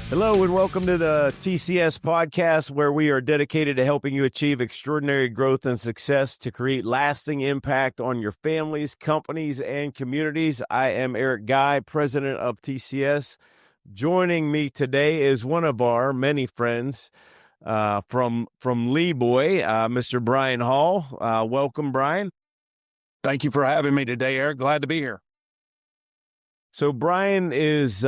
Hello and welcome to the TCS podcast, where we are dedicated to helping you achieve extraordinary growth and success to create lasting impact on your families, companies, and communities. I am Eric Guy, president of TCS. Joining me today is one of our many friends from Leeboy, Mr. Brian Hall. Welcome, Brian. Thank you for having me today, Eric. Glad to be here. So Brian is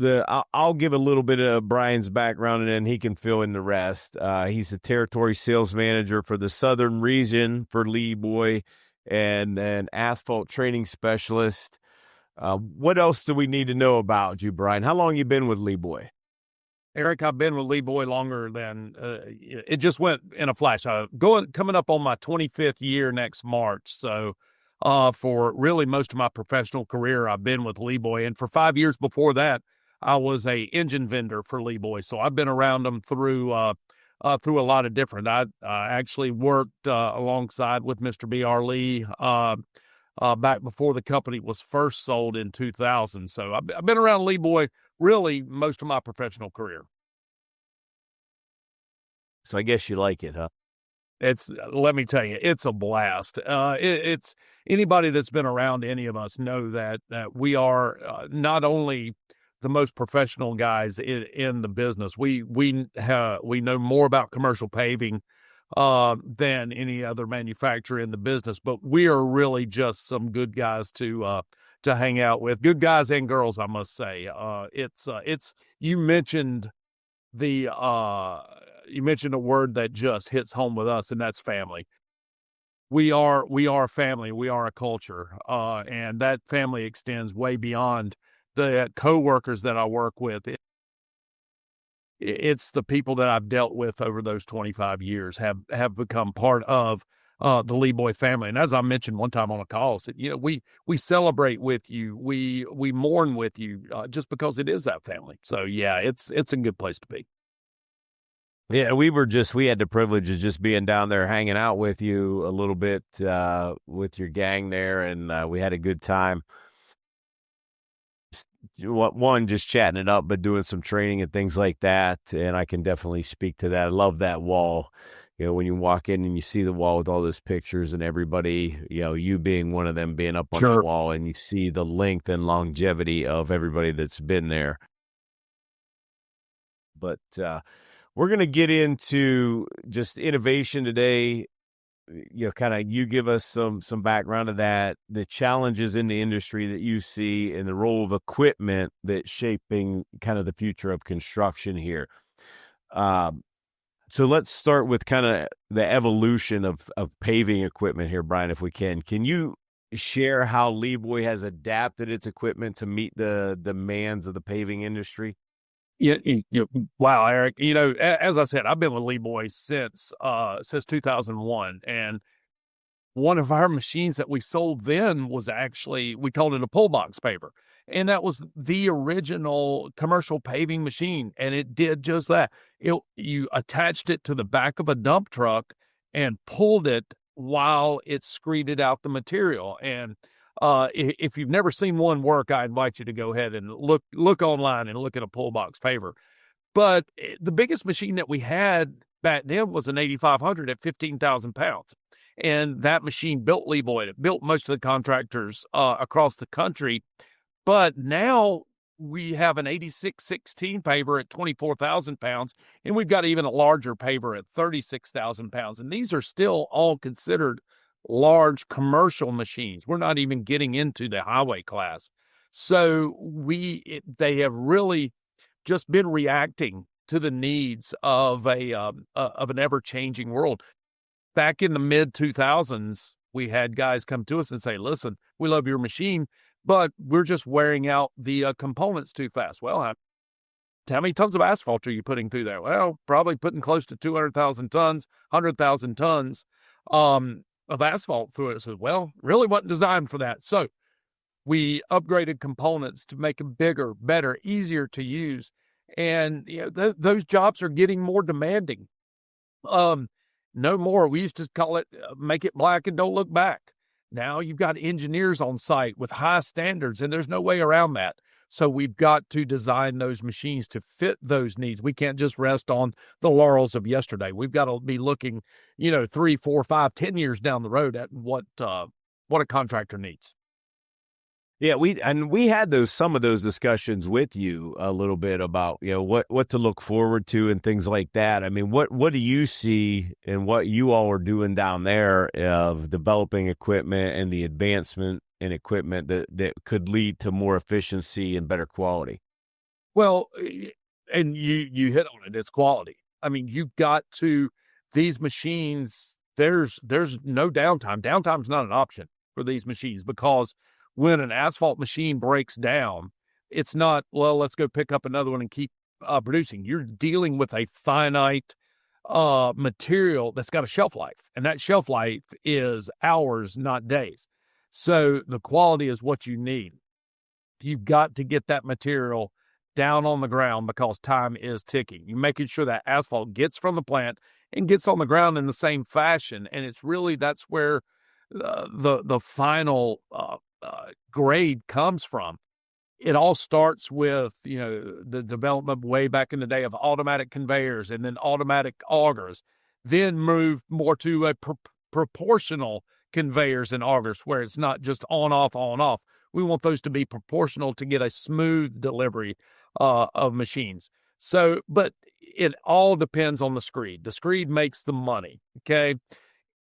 I'll give a little bit of Brian's background and then he can fill in the rest. He's the territory sales manager for the southern region for Leeboy and an asphalt training specialist. What else do we need to know about you, Brian? How long you been with Leeboy? Eric, I've been with Leeboy longer than it just went in a flash. Coming up on my 25th year next March. So for really most of my professional career, I've been with Leeboy. And for 5 years before that, I was a engine vendor for Leeboy. So I've been around them through a lot of different. I actually worked alongside with Mr. B.R. Lee back before the company was first sold in 2000. So I've been around Leeboy really most of my professional career. So I guess you like it, huh? Let me tell you, it's a blast. It's anybody that's been around any of us know that we are not only the most professional guys in the business. We know more about commercial paving than any other manufacturer in the business, but we are really just some good guys to hang out with. Good guys and girls, I must say. You mentioned a word that just hits home with us, and that's family. We are family. We are a culture, and that family extends way beyond the coworkers that I work with. It's the people that I've dealt with over those 25 years have become part of the Leeboy family. And as I mentioned one time on a call, I said, we celebrate with you, we mourn with you, just because it is that family. So yeah, it's a good place to be. Yeah, we had the privilege of just being down there hanging out with you a little bit with your gang there, and we had a good time. One, just chatting it up, but doing some training and things like that. And I can definitely speak to that. I love that wall. When you walk in and you see the wall with all those pictures and everybody, you being one of them being up on the wall, and you see the length and longevity of everybody that's been there. But we're going to get into just innovation today. You give us some background of that, the challenges in the industry that you see, and the role of equipment that's shaping kind of the future of construction here. So let's start with kind of the evolution of paving equipment here, Brian, if we can. Can you share how Leeboy has adapted its equipment to meet the demands of the paving industry? Wow, Eric. As I said, I've been with Leeboy since 2001, and one of our machines that we sold then was actually, we called it a pull box paver, and that was the original commercial paving machine, and it did just that. You attached it to the back of a dump truck and pulled it while it screeded out the material. And if you've never seen one work, I invite you to go ahead and look online and look at a pull box paver. But the biggest machine that we had back then was an 8500 at 15,000 pounds. And that machine built Leeboy. It built most of the contractors across the country. But now we have an 8616 paver at 24,000 pounds, and we've got even a larger paver at 36,000 pounds. And these are still all considered large commercial machines. We're not even getting into the highway class. So they have really just been reacting to the needs of an ever-changing world. Back in the mid-2000s, we had guys come to us and say, listen, we love your machine, but we're just wearing out the components too fast. Well, how many tons of asphalt are you putting through there? Well, probably putting close to 200,000 tons, 100,000 tons of asphalt through it. So, well, really wasn't designed for that. So we upgraded components to make them bigger, better, easier to use. And those jobs are getting more demanding. No more. We used to call it make it black and don't look back. Now you've got engineers on site with high standards, and there's no way around that. So we've got to design those machines to fit those needs. We can't just rest on the laurels of yesterday. We've got to be looking, 3, 4, 5, 10 years down the road at what a contractor needs. Yeah, we had some of those discussions with you a little bit about, what to look forward to and things like that. I mean, what do you see and what you all are doing down there of developing equipment and the advancement in equipment that could lead to more efficiency and better quality? Well, and you hit on it. It's quality. I mean, you've got to, these machines, there's no downtime. Downtime's not an option for these machines, because when an asphalt machine breaks down, it's not, well, let's go pick up another one and keep producing. You're dealing with a finite material that's got a shelf life, and that shelf life is hours, not days. So the quality is what you need. You've got to get that material down on the ground because time is ticking. You're making sure that asphalt gets from the plant and gets on the ground in the same fashion. And it's really, that's where the final grade comes from. It all starts with, the development way back in the day of automatic conveyors and then automatic augers, then move more to a proportional conveyors and augers where it's not just on, off, on, off. We want those to be proportional to get a smooth delivery of machines. So, but it all depends on the screed. The screed makes the money, okay?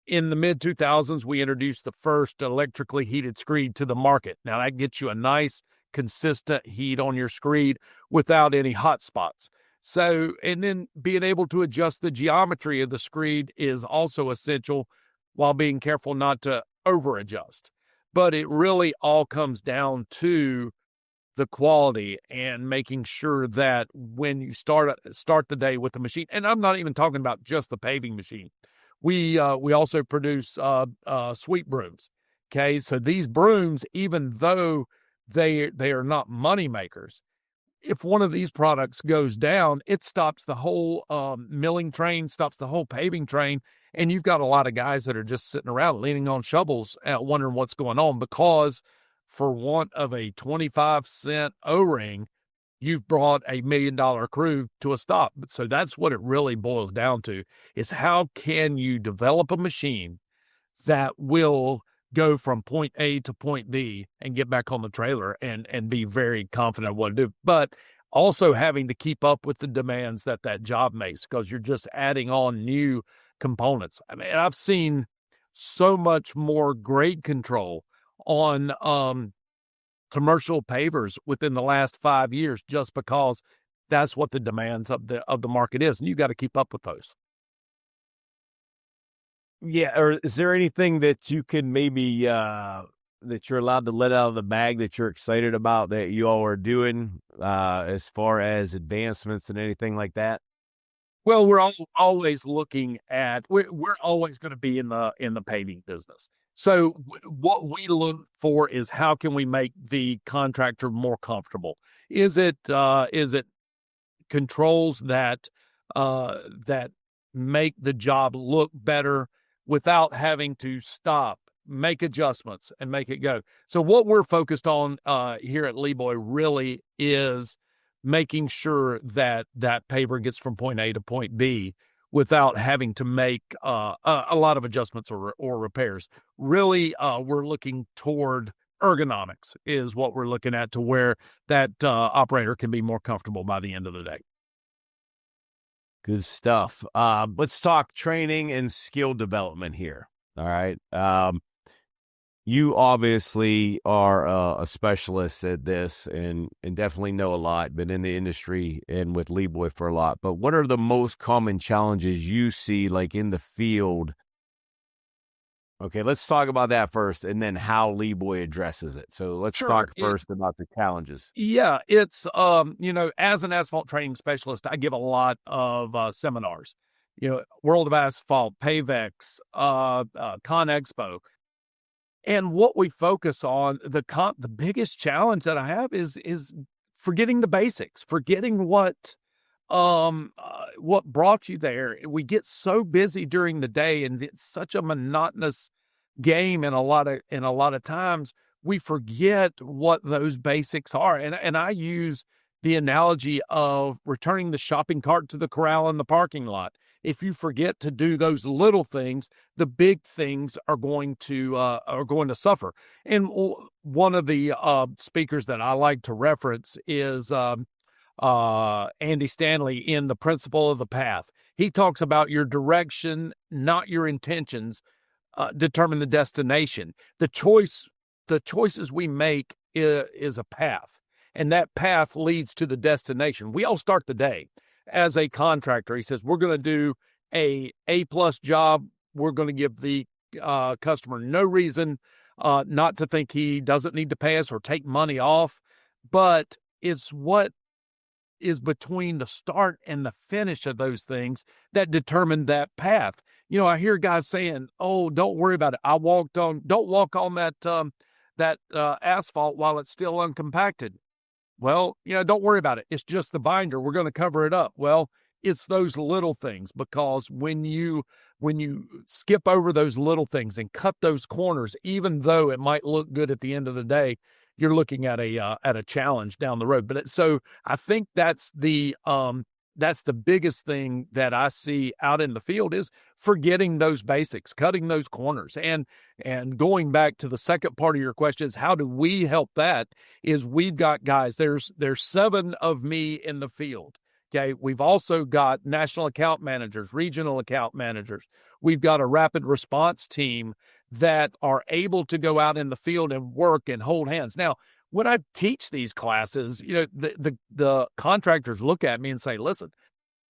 In the mid-2000s, we introduced the first electrically heated screed to the market. Now, that gets you a nice, consistent heat on your screed without any hot spots. So, and then being able to adjust the geometry of the screed is also essential while being careful not to over-adjust. But it really all comes down to the quality and making sure that when you start the day with the machine, and I'm not even talking about just the paving machine. We also produce sweep brooms. Okay, so these brooms, even though they are not money makers, if one of these products goes down, it stops the whole milling train, stops the whole paving train, and you've got a lot of guys that are just sitting around leaning on shovels, wondering what's going on, because for want of a 25-cent O-ring, you've brought $1 million crew to a stop. So that's what it really boils down to, is how can you develop a machine that will go from point A to point B and get back on the trailer and be very confident of what to do, but also having to keep up with the demands that job makes, because you're just adding on new components. I mean, I've seen so much more grade control on commercial pavers within the last 5 years, just because that's what the demands of the market is, and you got to keep up with those. Yeah, or is there anything that you can maybe that you're allowed to let out of the bag that you're excited about that you all are doing as far as advancements and anything like that? Well, we're always looking at, we're always going to be in the paving business. So what we look for is how can we make the contractor more comfortable? Is it controls that make the job look better without having to stop, make adjustments, and make it go? So what we're focused on here at Leeboy really is making sure that paver gets from point A to point B without having to make a lot of adjustments or repairs. Really, we're looking toward ergonomics is what we're looking at, to where that operator can be more comfortable by the end of the day. Good stuff. Let's talk training and skill development here. All right. You obviously are a specialist at this and definitely know a lot, been in the industry and with Leeboy for a lot. But what are the most common challenges you see, like in the field? Okay, let's talk about that first, and then how Leeboy addresses it. So let's talk first about the challenges. Yeah, it's, as an asphalt training specialist, I give a lot of seminars, World of Asphalt, PaveX, ConExpo. And what we focus on, the biggest challenge that I have is forgetting the basics, forgetting what brought you there. We get so busy during the day, and it's such a monotonous game. And a lot of times we forget what those basics are. And I use the analogy of returning the shopping cart to the corral in the parking lot. If you forget to do those little things, the big things are going to suffer. And one of the speakers that I like to reference is Andy Stanley in The Principle of the Path. He talks about your direction, not your intentions, determine the destination. The choices we make is a path, and that path leads to the destination. We all start the day as a contractor. He says, we're going to do A+ job. We're going to give the customer no reason not to think he doesn't need to pay us or take money off, but it's what is between the start and the finish of those things that determine that path. You know, I hear guys saying, "Oh, don't worry about it. Don't walk on that asphalt while it's still uncompacted." Well, don't worry about it. It's just the binder. We're going to cover it up. Well, it's those little things, because when you skip over those little things and cut those corners, even though it might look good at the end of the day, you're looking at a challenge down the road. But so I think that's the biggest thing that I see out in the field is forgetting those basics, cutting those corners. And going back to the second part of your question is, how do we help that? Is we've got guys, there's 7 of me in the field. Okay. We've also got national account managers, regional account managers. We've got a rapid response team that are able to go out in the field and work and hold hands. Now, when I teach these classes, the contractors look at me and say, listen,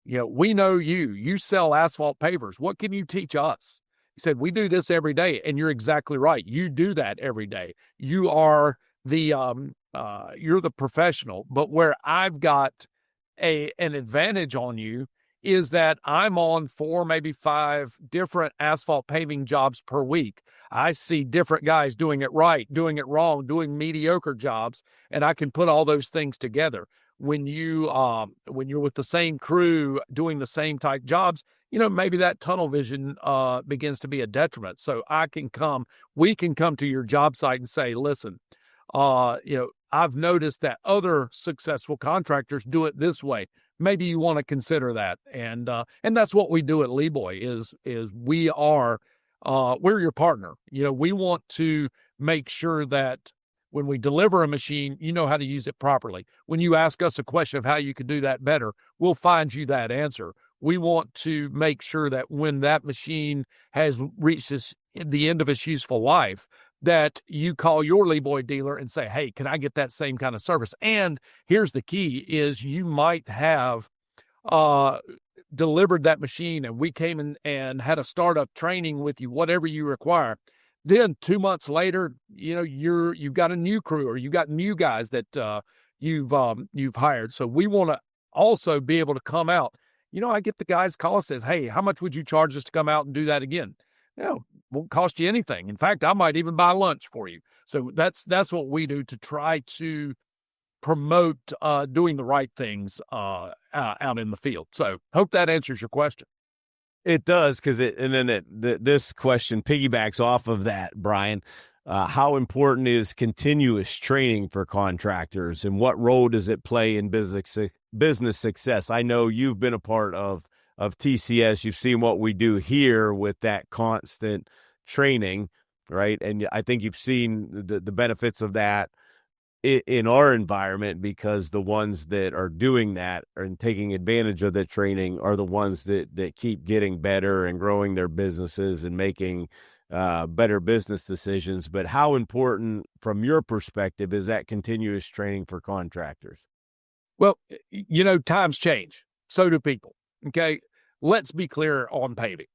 we know you sell asphalt pavers. What can you teach us? He said, we do this every day. And you're exactly right. You do that every day. You are you're the professional. But where I've got an advantage on you is that I'm on 4, maybe 5 different asphalt paving jobs per week. I see different guys doing it right, doing it wrong, doing mediocre jobs, and I can put all those things together. When you're with the same crew doing the same type jobs, maybe that tunnel vision begins to be a detriment. So we can come to your job site and say, listen, I've noticed that other successful contractors do it this way. Maybe you want to consider that. And that's what we do at Leeboy is we're your partner. We want to make sure that when we deliver a machine, you know how to use it properly. When you ask us a question of how you could do that better, we'll find you that answer. We want to make sure that when that machine has reached the end of its useful life, that you call your Leeboy dealer and say, hey, can I get that same kind of service? And here's the key is you might have delivered that machine and we came in and had a startup training with you, whatever you require. Then 2 months later, you've got a new crew or you've got new guys that you've hired. So we want to also be able to come out. I get the guys call and says, hey, how much would you charge us to come out and do that again? Won't cost you anything. In fact, I might even buy lunch for you. So that's what we do to try to promote doing the right things out in the field. So hope that answers your question. It does, because this question piggybacks off of that, Brian. How important is continuous training for contractors, and what role does it play in business success? I know you've been a part of TCS. You've seen what we do here with that constant training, right? And I think you've seen the benefits of that in our environment, because the ones that are doing that and taking advantage of the training are the ones that keep getting better and growing their businesses and making better business decisions. But how important, from your perspective, is that continuous training for contractors? Well, times change. So do people. Okay. Let's be clear on paving.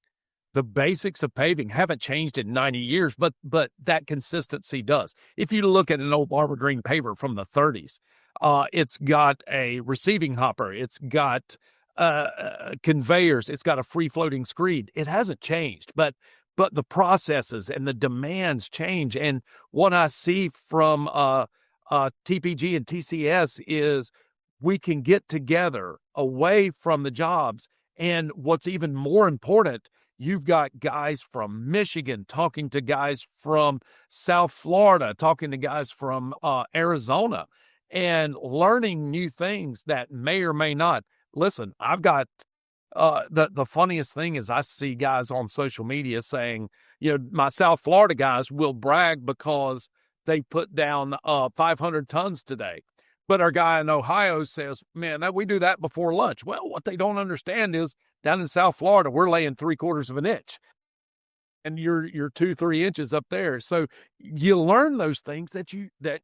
The basics of paving haven't changed in 90 years, but that consistency does. If you look at an old Barber Green paver from the 30s, it's got a receiving hopper. It's got conveyors. It's got a free-floating screed. It hasn't changed, but the processes and the demands change. And what I see from TPG and TCS is we can get together away from the jobs. And what's even more important You've got guys from Michigan talking to guys from South Florida, talking to guys from Arizona, and learning new things that may or may not. Listen, I've got the funniest thing is I see guys on social media saying, my South Florida guys will brag because they put down 500 tons today. But our guy in Ohio says, man, we do that before lunch. Well, what they don't understand is down in South Florida, we're laying 3/4 of an inch. And you're 2-3 inches up there. So you learn those things that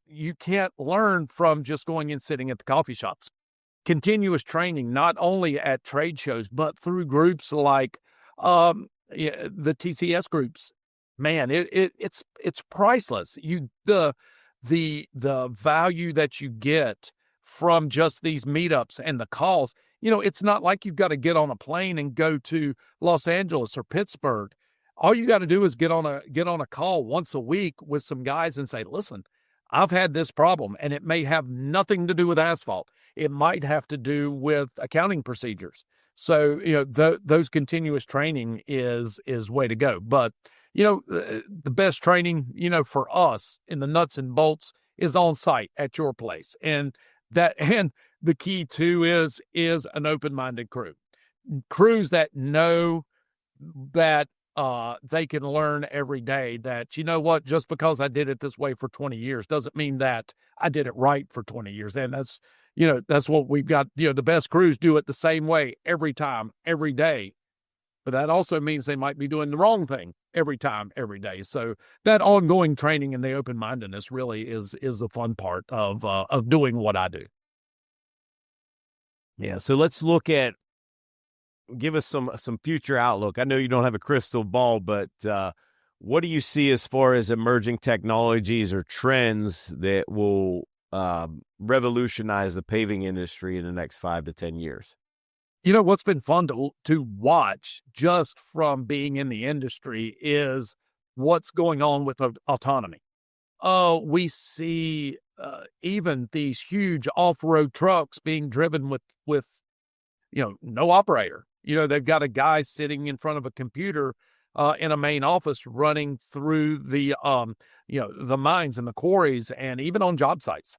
you can't learn from just going and sitting at the coffee shops. Continuous training, not only at trade shows, but through groups like the TCS groups. Man, it's priceless. The value that you get from just these meetups and the calls. It's not like you've got to get on a plane and go to Los Angeles or Pittsburgh. All you got to do is get on a call once a week with some guys and say, listen, I've had this problem, and it may have nothing to do with asphalt. It might have to do with accounting procedures. So, those continuous training is way to go. But, the best training, for us in the nuts and bolts is on site at your place. And the key too is an open-minded crew. Crews that know that they can learn every day that, just because I did it this way for 20 years doesn't mean that I did it right for 20 years. And that's what we've got. The best crews do it the same way every time, every day. But that also means they might be doing the wrong thing every time, every day. So that ongoing training and the open-mindedness really is the fun part of doing what I do. Yeah. So let's give us some future outlook. I know you don't have a crystal ball, but what do you see as far as emerging technologies or trends that will revolutionize the paving industry in the next 5 to 10 years? What's been fun to watch just from being in the industry is what's going on with autonomy. We see even these huge off-road trucks being driven with no operator. They've got a guy sitting in front of a computer in a main office running through the mines and the quarries, and even on job sites.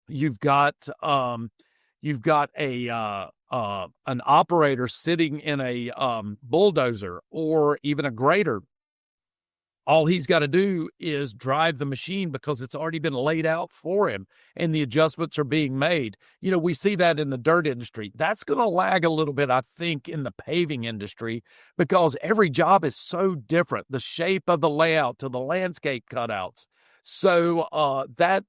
You've got an operator sitting in a bulldozer or even a grader. All he's got to do is drive the machine because it's already been laid out for him and the adjustments are being made. We see that in the dirt industry. That's going to lag a little bit, I think, in the paving industry because every job is so different. The shape of the layout to the landscape cutouts. So that,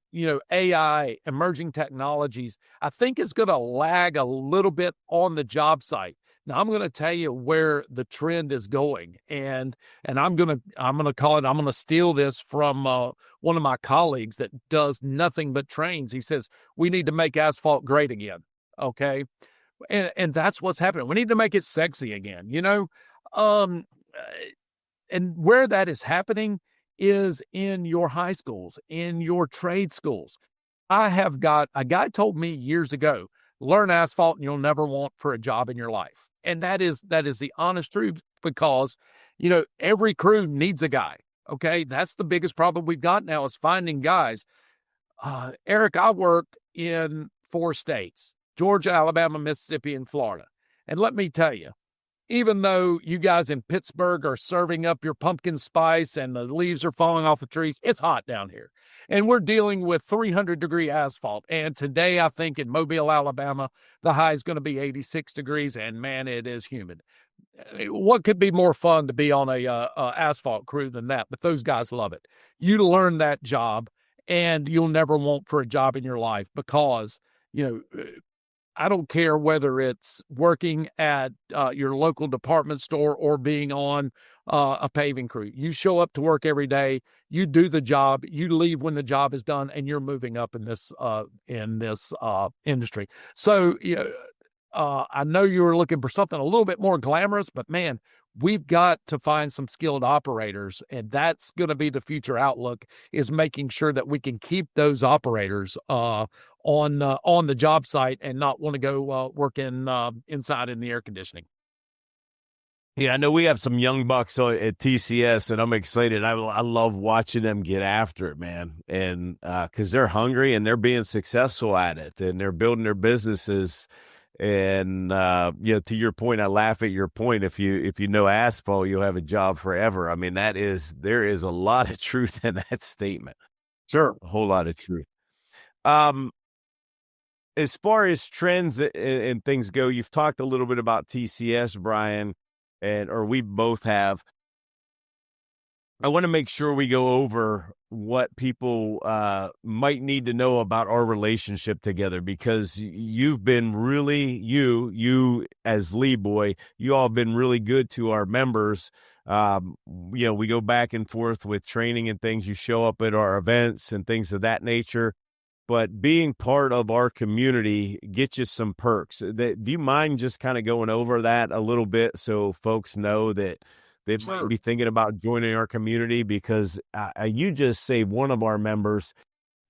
AI, emerging technologies, I think is going to lag a little bit on the job site. Now I'm going to tell you where the trend is going, and I'm going to steal this from one of my colleagues that does nothing but trains. He says we need to make asphalt great again. Okay, and that's what's happening. We need to make it sexy again. And where that is happening is in your high schools, in your trade schools. I have got a guy told me years ago, learn asphalt and you'll never want for a job in your life. And that is the honest truth because, every crew needs a guy. Okay. That's the biggest problem we've got now is finding guys. Eric, I work in 4 states, Georgia, Alabama, Mississippi, and Florida. And let me tell you, even though you guys in Pittsburgh are serving up your pumpkin spice and the leaves are falling off the trees, it's hot down here. And we're dealing with 300-degree asphalt. And today, I think in Mobile, Alabama, the high is going to be 86 degrees, and man, it is humid. What could be more fun to be on a asphalt crew than that? But those guys love it. You learn that job, and you'll never want for a job in your life because, I don't care whether it's working at your local department store or being on a paving crew. You show up to work every day, you do the job, you leave when the job is done, and you're moving up in this industry. So I know you were looking for something a little bit more glamorous, but man, we've got to find some skilled operators, and that's going to be the future outlook, is making sure that we can keep those operators on the job site and not want to go work inside in the air conditioning. Yeah, I know we have some young bucks at TCS, and I'm excited. I love watching them get after it, man. And because they're hungry and they're being successful at it, and they're building their businesses. And to your point, I laugh at your point. If you know asphalt, you'll have a job forever. I mean, there is a lot of truth in that statement. Sure, a whole lot of truth. As far as trends and things go, you've talked a little bit about TCS, Brian. Or we both have. I want to make sure we go over what people might need to know about our relationship together, because you've been really, you as Leeboy, you all have been really good to our members. We go back and forth with training and things. You show up at our events and things of that nature. But being part of our community gets you some perks. Do you mind just kind of going over that a little bit so folks know that they might be thinking about joining our community? Because you just saved one of our members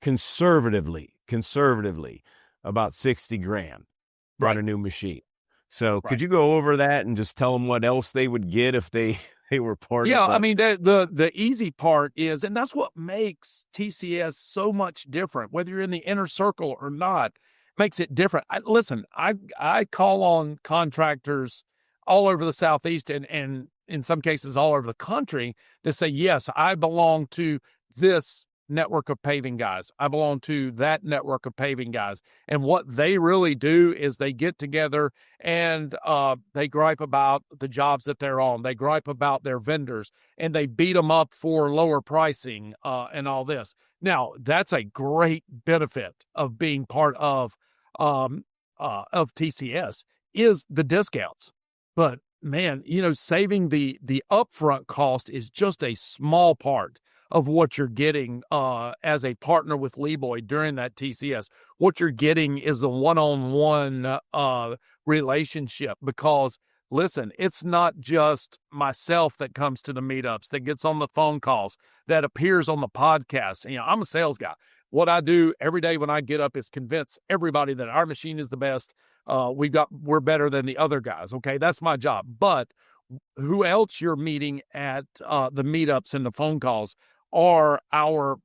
conservatively about $60,000 on a new machine. So could you go over that and just tell them what else they would get if they were part of it? Yeah, I mean, the easy part is, and that's what makes TCS so much different, whether you're in the inner circle or not, makes it different. I call on contractors all over the Southeast and in some cases all over the country to say, yes, I belong to this network of paving guys. I belong to that network of paving guys. And what they really do is they get together and they gripe about the jobs that they're on. They gripe about their vendors and they beat them up for lower pricing and all this. Now, that's a great benefit of being part of TCS is the discounts. But man, saving the upfront cost is just a small part of what you're getting as a partner with Leeboy during that TCS. What you're getting is a one-on-one relationship, because, listen, it's not just myself that comes to the meetups, that gets on the phone calls, that appears on the podcast. I'm a sales guy. What I do every day when I get up is convince everybody that our machine is the best. We're better than the other guys. Okay, that's my job. But who else you're meeting at the meetups and the phone calls are our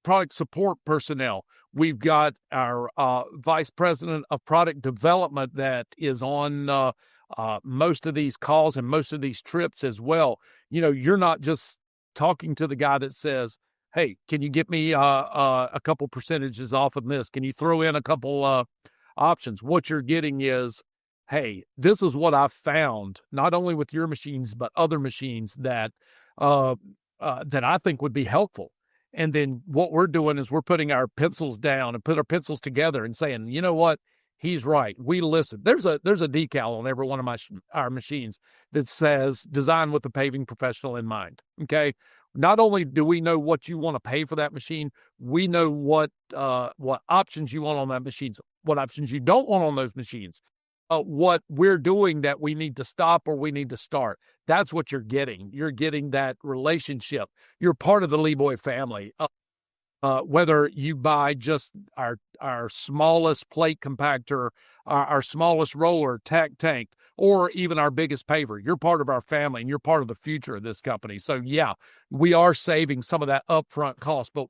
product support personnel. We've got our vice president of product development that is on most of these calls and most of these trips as well. You're not just talking to the guy that says, hey, can you get me a couple percentages off of this? Can you throw in a couple options? What you're getting is, hey, this is what I've found, not only with your machines, but other machines that I think would be helpful. And then what we're doing is we're putting our pencils down and put our pencils together and saying, you know what? He's right. We listen. There's a decal on every one of our machines that says "Designed with the paving professional in mind." Okay. Not only do we know what you want to pay for that machine, we know what options you want on that machine, what options you don't want on those machines, what we're doing that we need to stop or we need to start. That's what you're getting. You're getting that relationship. You're part of the Leeboy family. Whether you buy just our smallest plate compactor, our smallest roller, tank, or even our biggest paver, you're part of our family and you're part of the future of this company. So yeah, we are saving some of that upfront cost, but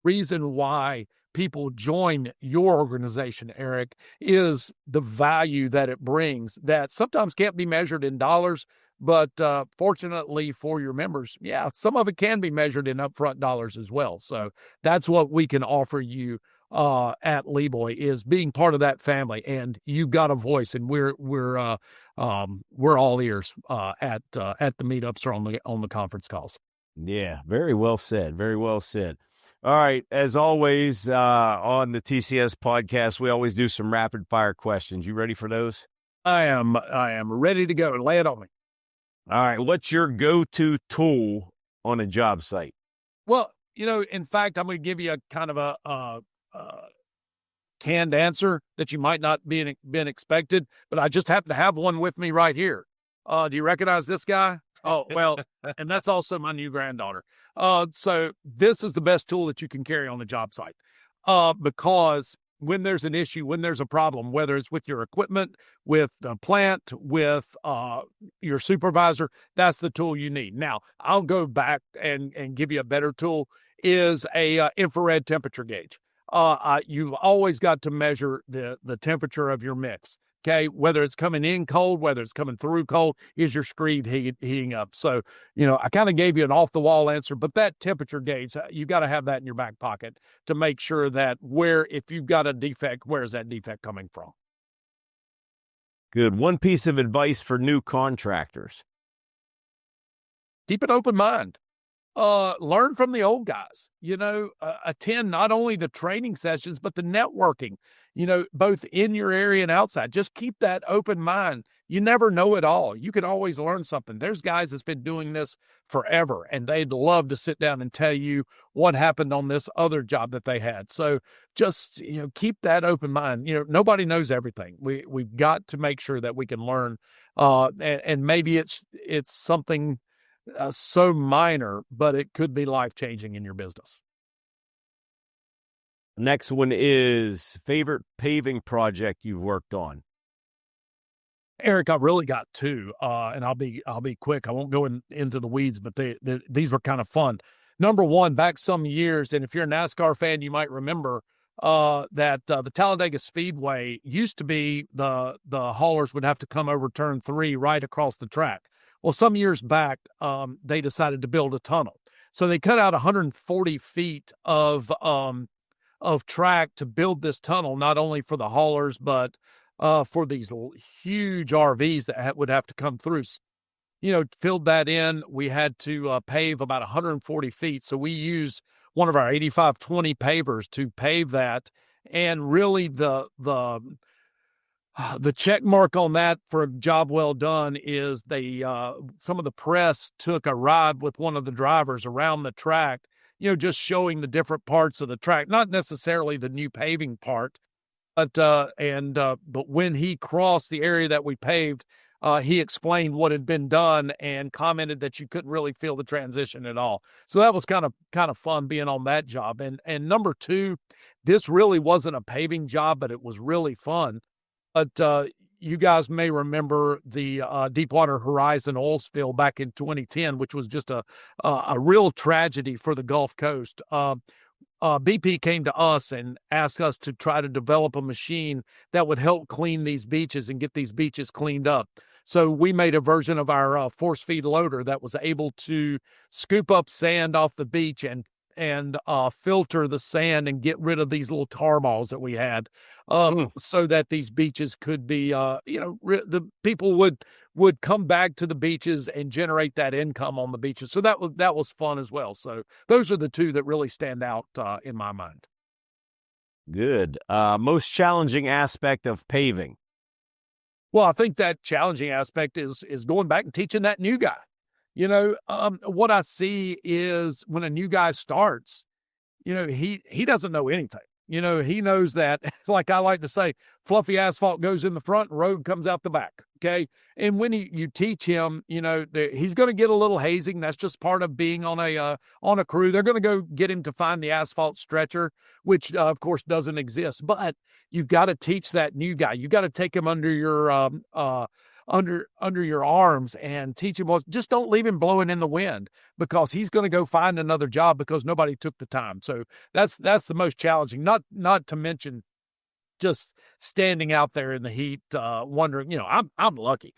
reason why people join your organization, Eric, is the value that it brings that sometimes can't be measured in dollars. But fortunately for your members, yeah, some of it can be measured in upfront dollars as well. So that's what we can offer you at Leeboy, is being part of that family. And you've got a voice, and we're all ears at the meetups or on the conference calls. Yeah, very well said. Very well said. All right, as always on the TCS podcast, we always do some rapid fire questions. You ready for those? I am ready to go. Lay it on me. All right. What's your go-to tool on a job site? Well, in fact, I'm going to give you a kind of a canned answer that you might not been expected, but I just happen to have one with me right here. Do you recognize this guy? Oh, well, and that's also my new granddaughter. So this is the best tool that you can carry on the job site because when there's an issue, when there's a problem, whether it's with your equipment, with the plant, with your supervisor, that's the tool you need. Now, I'll go back and give you a better tool, is a infrared temperature gauge. You've always got to measure the temperature of your mix. Okay, whether it's coming in cold, whether it's coming through cold, is your screed heating up? So, I kind of gave you an off-the-wall answer, but that temperature gauge, you got to have that in your back pocket to make sure that if you've got a defect, where is that defect coming from? Good. One piece of advice for new contractors. Keep an open mind. Learn from the old guys, attend not only the training sessions, but the networking, both in your area and outside. Just keep that open mind. You never know it all. You can always learn something. There's guys that's been doing this forever, and they'd love to sit down and tell you what happened on this other job that they had. So just, keep that open mind. Nobody knows everything. We've got to make sure that we can learn, and maybe it's something so minor, but it could be life-changing in your business. Next one is favorite paving project you've worked on. Eric, I've really got two, and I'll be quick. I won't go into the weeds, but these were kind of fun. Number one, back some years, and if you're a NASCAR fan, you might remember that the Talladega Speedway used to be the haulers would have to come over turn 3 right across the track. Well, some years back, they decided to build a tunnel. So they cut out 140 feet of track to build this tunnel, not only for the haulers, but for these huge RVs that would have to come through. Filled that in. We had to pave about 140 feet. So we used one of our 8520 pavers to pave that. And really the check mark on that for a job well done is some of the press took a ride with one of the drivers around the track, just showing the different parts of the track, not necessarily the new paving part, but when he crossed the area that we paved, he explained what had been done and commented that you couldn't really feel the transition at all. So that was kind of fun being on that job. And number two, this really wasn't a paving job, but it was really fun. But you guys may remember the Deepwater Horizon oil spill back in 2010, which was just a real tragedy for the Gulf Coast. BP came to us and asked us to try to develop a machine that would help clean these beaches and get these beaches cleaned up. So we made a version of our force feed loader that was able to scoop up sand off the beach and filter the sand and get rid of these little tar balls that we had, so that these beaches could be, the people would come back to the beaches and generate that income on the beaches. So that was fun as well. So those are the two that really stand out in my mind. Good. Most challenging aspect of paving. Well, I think that challenging aspect is going back and teaching that new guy. What I see is when a new guy starts, he doesn't know anything. He knows that, like I like to say, fluffy asphalt goes in the front and road comes out the back. Okay. And when you teach him, he's going to get a little hazing. That's just part of being on a crew. They're going to go get him to find the asphalt stretcher, which of course doesn't exist, but you've got to teach that new guy. You got to take him under your, under your arms and teach him, just don't leave him blowing in the wind, because he's going to go find another job because nobody took the time. So that's the most challenging, not to mention just standing out there in the heat, wondering, I'm lucky.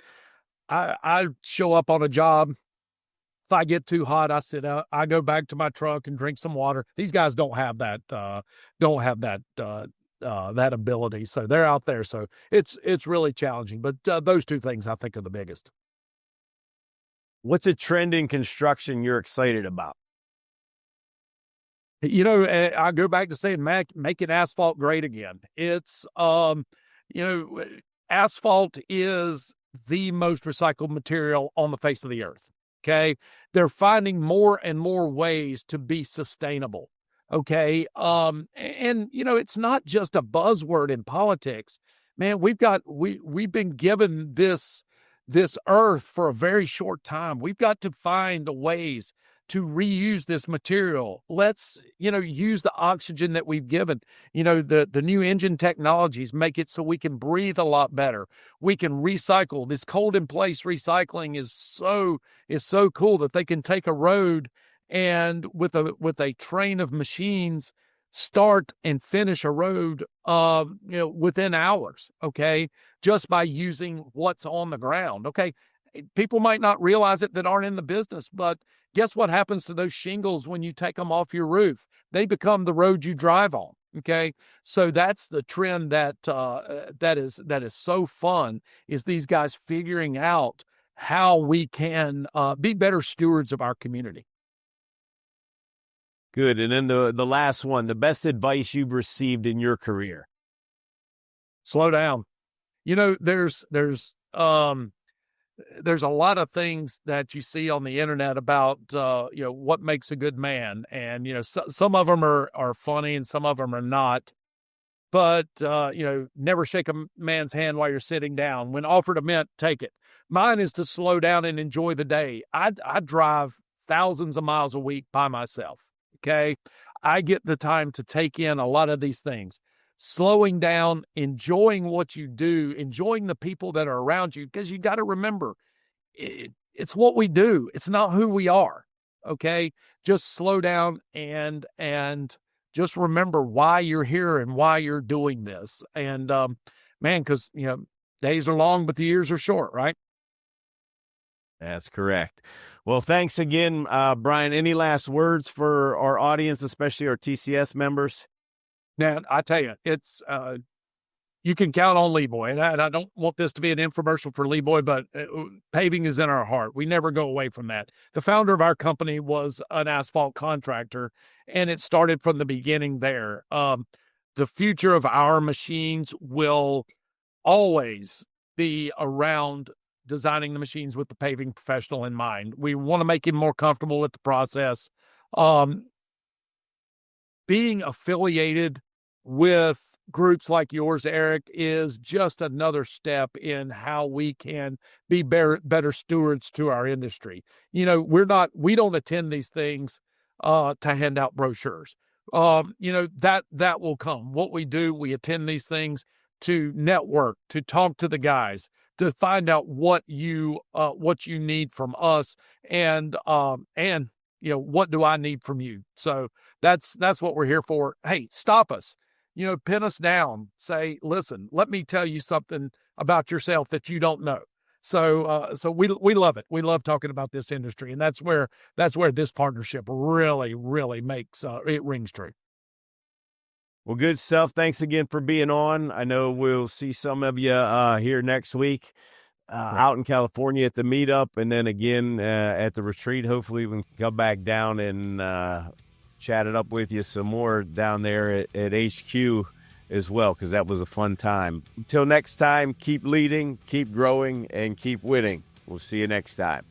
I show up on a job. If I get too hot, I sit out, I go back to my truck and drink some water. These guys don't have that ability. So they're out there. So it's really challenging, but those two things I think are the biggest. What's a trend in construction you're excited about? I go back to saying, making asphalt great again. It's, asphalt is the most recycled material on the face of the earth. Okay. They're finding more and more ways to be sustainable. Okay. It's not just a buzzword in politics, man. We've been given this earth for a very short time. We've got to find ways to reuse this material. Let's, use the oxygen that we've given. The new engine technologies make it so we can breathe a lot better. We can recycle. This cold in place recycling is so cool that they can take a road and with a train of machines start and finish a road, within hours. Okay. Just by using what's on the ground. Okay. People might not realize it that aren't in the business, but guess what happens to those shingles when you take them off your roof? They become the road you drive on. Okay. So that's the trend that is so fun, is these guys figuring out how we can be better stewards of our community. Good. And then the last one, the best advice you've received in your career. Slow down. There's a lot of things that you see on the internet about, what makes a good man. And, some of them are funny and some of them are not. But, never shake a man's hand while you're sitting down. When offered a mint, take it. Mine is to slow down and enjoy the day. I drive thousands of miles a week by myself. Okay. I get the time to take in a lot of these things. Slowing down, enjoying what you do, enjoying the people that are around you, because you got to remember, it's what we do. It's not who we are. Okay. Just slow down and just remember why you're here and why you're doing this. And, man, because, days are long, but the years are short, right? That's correct. Well, thanks again, Brian. Any last words for our audience, especially our TCS members? Now, I tell you, it's you can count on Leeboy. And I don't want this to be an infomercial for Leeboy, but paving is in our heart. We never go away from that. The founder of our company was an asphalt contractor, and it started from the beginning there. The future of our machines will always be around designing the machines with the paving professional in mind. We want to make him more comfortable with the process. Being affiliated with groups like yours, Eric, is just another step in how we can be better stewards to our industry. We don't attend these things to hand out brochures. That will come. What we do, we attend these things to network, to talk to the guys, to find out what you need from us, and what do I need from you? So that's what we're here for. Hey, stop us, pin us down, say, listen, let me tell you something about yourself that you don't know. So we love it. We love talking about this industry, and that's where this partnership really, really makes it rings true. Well, good stuff. Thanks again for being on. I know we'll see some of you here next week out in California at the meetup, and then again at the retreat. Hopefully we can come back down and chat it up with you some more down there at HQ as well, because that was a fun time. Until next time, keep leading, keep growing, and keep winning. We'll see you next time.